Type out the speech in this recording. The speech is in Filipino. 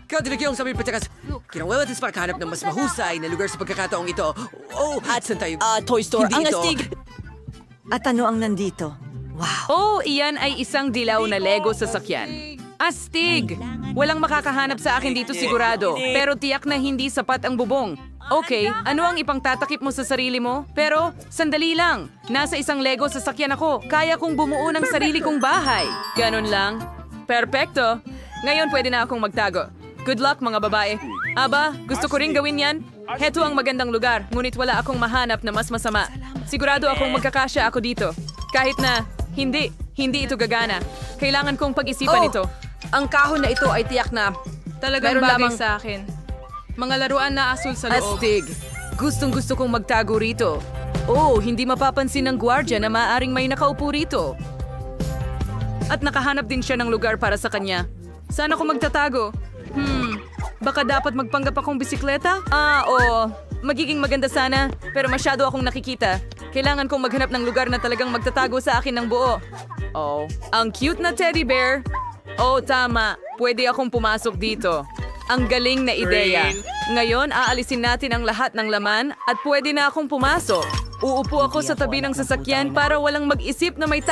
Kadiligyong sa may patakas. Kinawalatis para kahanap ng mas mahusay na lugar sa pagkakataong ito. Oh, at saan tayo? Toy Store. Hindi Ang ito. astig. At ano ang nandito? Wow. Oh, iyan ay isang dilaw na Lego sasakyan. Astig! Walang makakahanap sa akin dito sigurado, pero tiyak na hindi sapat ang bubong. Okay, ano ang ipangtatakip mo sa sarili mo? Pero, sandali lang. Nasa isang Lego sasakyan ako. Kaya kong bumuo ng sarili kong bahay. Ganon lang. Perpekto. Ngayon pwede na akong magtago. Good luck mga babae. Aba, gusto ko rin gawin yan. Heto ang magandang lugar, ngunit wala akong mahanap na mas masama. Sigurado akong magkakasya ako dito. Kahit na, hindi ito gagana. Kailangan kong pag-isipan ito. Ang kahon na ito ay tiyak na Talagang meron bagay lamang sa akin. Mga laruan na asul sa loob. Astig. Gustong-gusto kong magtago rito. Oh, hindi mapapansin ng gwardya na maaaring may nakaupo rito. At nakahanap din siya ng lugar para sa kanya. Saan ako magtatago? Baka dapat magpanggap akong bisikleta? Oo. Magiging maganda sana, pero masyado akong nakikita. Kailangan kong maghanap ng lugar na talagang magtatago sa akin ng buo. Oh, ang cute na teddy bear. Oh, tama. Pwede akong pumasok dito. Ang galing na ideya. Ngayon, aalisin natin ang lahat ng laman at pwede na akong pumasok. Uupo ako sa tabi ng sasakyan para walang mag-isip na may